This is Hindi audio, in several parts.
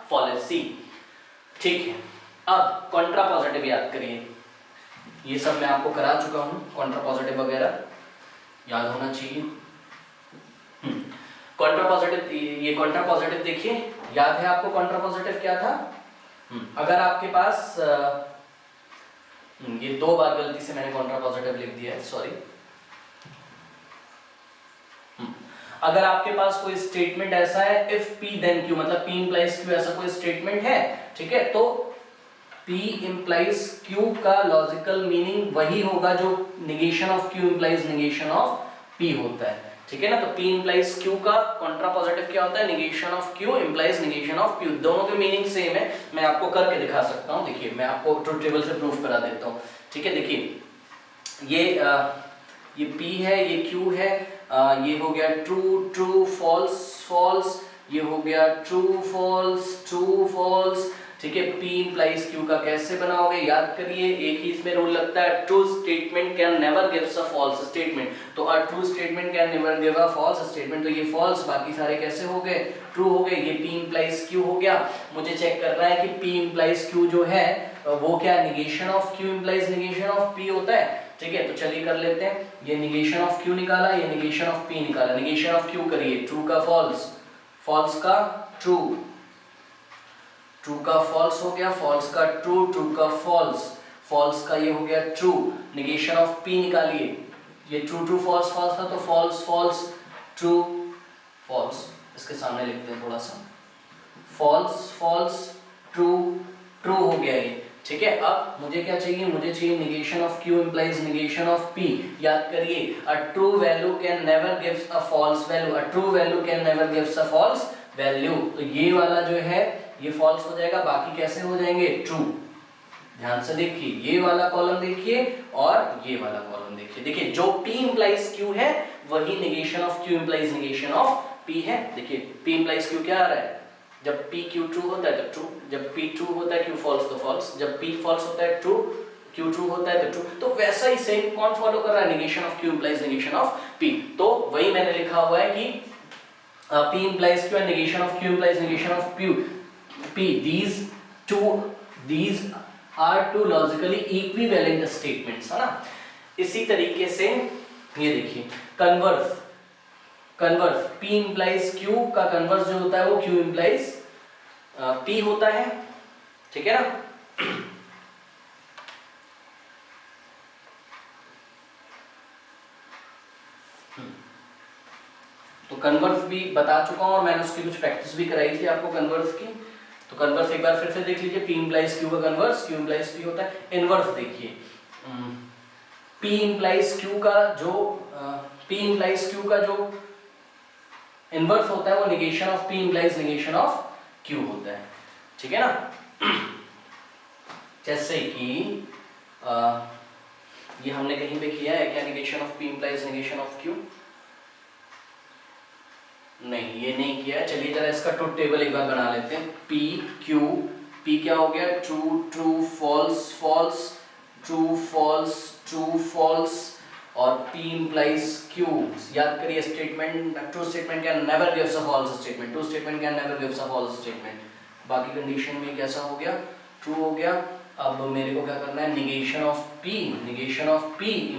फॉलेसी। ठीक है, अब कॉन्ट्रा पॉजिटिव याद करिए, ये सब मैं आपको करा चुका हूं, कॉन्ट्रा पॉजिटिव वगैरह याद होना चाहिए। कॉन्ट्रा पॉजिटिव, ये कॉन्ट्रा पॉजिटिव देखिए, याद है आपको कॉन्ट्रा पॉजिटिव क्या था? अगर आपके पास ये 2 बार गलती से मैंने कॉन्ट्रा पॉजिटिव लिख दिया है, सॉरी। अगर आपके पास कोई स्टेटमेंट ऐसा है, इफ P then Q, मतलब P implies Q, ऐसा कोई स्टेटमेंट है, ठीक है, तो P implies Q का लॉजिकल मीनिंग वही होगा जो negation of Q implies negation of P होता है, ठीक है ना। तो P implies Q का कॉन्ट्रा पॉजिटिव क्या होता है? Negation of Q implies negation of P। दोनों के मीनिंग सेम है, मैं आपको करके दिखा सकता हूं। देखिए मैं आपको ट्रुथ टेबल से प्रूफ करा देता हूं, ठीक है। देखिए ये P है, ये Q है, ये हो गया ट्रू ट्रू फॉल्स फॉल्स, ये हो गया ट्रू फॉल्स, ठीक है। P implies Q का कैसे बनाओगे? याद करिए, एक ही इसमें रूल लगता है, true statement can never gives a false statement. तो a true statement can never give a false statement, तो ये फॉल्स, बाकी सारे कैसे हो गए? ट्रू हो गए। ये P implies Q हो गया। मुझे चेक करना है कि P implies Q जो है वो क्या negation of Q implies negation of P होता है, ठीक है। तो चलिए कर लेते हैं, ये नेगेशन ऑफ Q निकाला, ये नेगेशन ऑफ P निकाला। नेगेशन ऑफ Q करिए, ट्रू का फॉल्स, फॉल्स का ट्रू, ट्रू का फॉल्स हो गया, फॉल्स का ट्रू, ट्रू का फॉल्स, फॉल्स का ये हो गया ट्रू। नेगेशन ऑफ P निकालिए, ये ट्रू ट्रू फॉल्स फॉल्स था, तो फॉल्स फॉल्स ट्रू फॉल्स, इसके सामने लिखते हैं थोड़ा सा, फॉल्स फॉल्स ट्रू ट्रू हो गया ये, ठीक है। अब मुझे क्या चाहिए? मुझे चाहिए negation of Q implies negation of P। याद करिए, a true value can never gives a false value, a true value can never gives a false value. तो ये वाला जो है ये फॉल्स हो जाएगा, बाकी कैसे हो जाएंगे? ट्रू। ध्यान से देखिए, ये वाला कॉलम देखिए और ये वाला कॉलम देखिए। देखिए जो P implies Q है वही negation of Q implies negation of P है। देखिए P implies Q क्या आ रहा है? जब P Q ट्रू होता है तो ट्रू, जब P ट्रू होता है Q फॉल्स तो फॉल्स, जब P फॉल्स होता है ट्रू, Q ट्रू होता है तो ट्रू। तो वैसा ही सेम कौन फॉलो कर रहा है? Negation of Q implies negation of P। तो वही मैंने लिखा हुआ है कि P implies Q and negation of Q implies negation of P. These are two logically equivalent statements, है ना। इसी तरीके से ये देखिए कन्वर्स P implies Q का कन्वर्स जो होता है वो Q implies P होता है, ठीक है ना। तो कन्वर्स भी बता चुका हूं और मैंने उसकी कुछ प्रैक्टिस भी कराई थी आपको कन्वर्स की। तो कन्वर्स एक बार फिर से देख लीजिए, P implies Q का कन्वर्स Q implies P होता है। इनवर्स देखिए, P implies Q का जो इनवर्स होता है वो negation of P implies negation of Q होता है, ठीक है ना। जैसे कि ये हमने कहीं पे किया है क्या? Negation of P implies negation of Q? नहीं, ये नहीं किया। चलिए जरा इसका ट्रुथ टेबल एक बार बना लेते हैं। P Q, P क्या हो गया? True true false false, true false true false, और P implies Q। याद करिए statement, true statement can never gives a false statement, true statement can never gives a false statement. बाकी कंडीशन में कैसा हो गया? ट्रू हो गया। अब मेरे को क्या करना है? Negation of P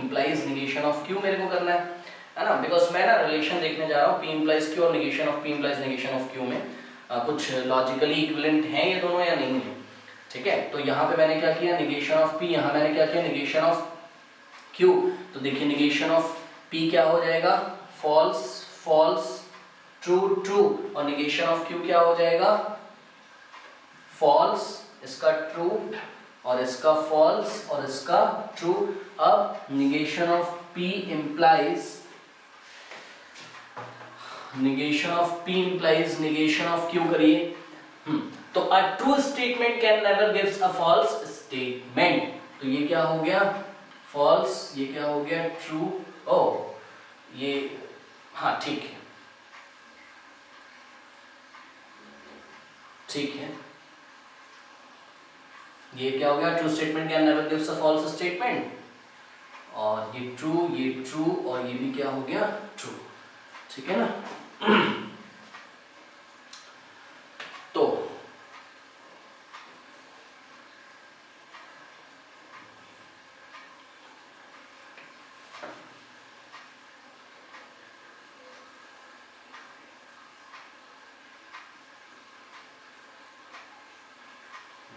implies negation of Q मेरे को करना है ना। बिकॉज मैं ना रिलेशन देखने जा रहा हूँ P implies Q और negation of P implies negation of Q में कुछ लॉजिकली इक्विवेलेंट हैं ये दोनों या नहीं है, ठीक है। तो यहाँ पे मैंने क्या किया? नेगेशन ऑफ P, यहाँ मैंने क्या किया? Negation of Q। तो देखिए नेगेशन ऑफ P क्या हो जाएगा? फॉल्स फॉल्स ट्रू ट्रू, और नेगेशन ऑफ Q क्या हो जाएगा? फॉल्स, इसका ट्रू और इसका फॉल्स और इसका ट्रू। अब negation of P implies negation of P implies negation of Q करिए। तो a true statement can never gives a false statement। तो ये क्या हो गया? false, ये क्या हो गया? true। ये हाँ ठीक है, ठीक है। ये क्या हो गया? true statement can never gives a false statement, और ये true और ये भी क्या हो गया? true, ठीक है ना। तो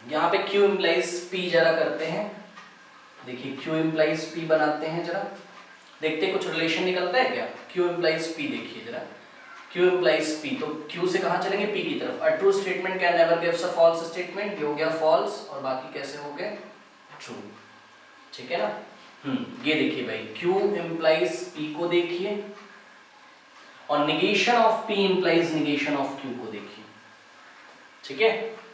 यहाँ पे Q implies P जरा करते हैं, देखिए Q implies P बनाते हैं जरा, देखते हैं कुछ रिलेशन निकलता है क्या। Q implies P देखिए जरा, Q implies P, तो Q से कहाँ चलेंगे, P की तरफ। A true statement can never gives a false statement, ये हो गया false, और बाकी कैसे हो गए true, ठीक है ना। ये देखिए भाई Q implies P को देखिए, और negation of P implies negation of Q को देखिए, ठीक है।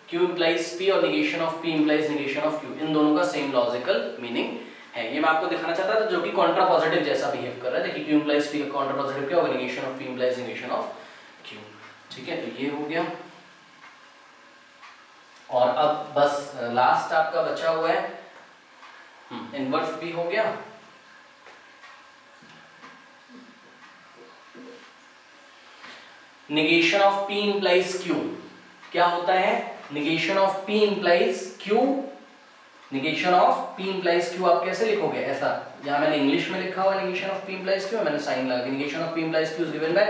Q implies P और negation of P implies negation of Q, इन दोनों का सेम लॉजिकल मीनिंग है। ये मैं आपको दिखाना चाहता था, जो कि कॉन्ट्रा पॉजिटिव जैसा बिहेव कर रहा है। देखिए Q implies P का कॉन्ट्रा पॉजिटिव क्या होगा, negation of P implies negation of Q, ठीक है। तो ये हो गया, और अब बस लास्ट आपका बचा हुआ है इनवर्स भी हो गया। negation of P implies Q क्या होता है, negation of P implies Q, negation of P implies Q आप कैसे लिखोगे, ऐसा, जहां मैंने इंग्लिश में लिखा हुआ negation of P implies Q, मैंने साइन लगा के negation of P implies Q is given by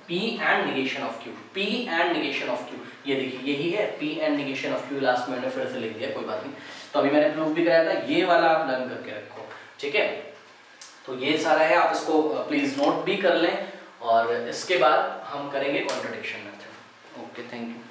P and negation of Q, P and negation of Q, ये देखिए यही है P and negation of Q, last में मैंने फिर से लिख दिया, कोई बात नहीं। तो अभी मैंने प्रूफ भी कराया था, ये वाला आप लर्न करके रखो, ठीक है। तो ये सारा है, आप इसको प्लीज नोट भी कर लें, और इसके बाद हम करेंगे contradiction method. Okay, thank you.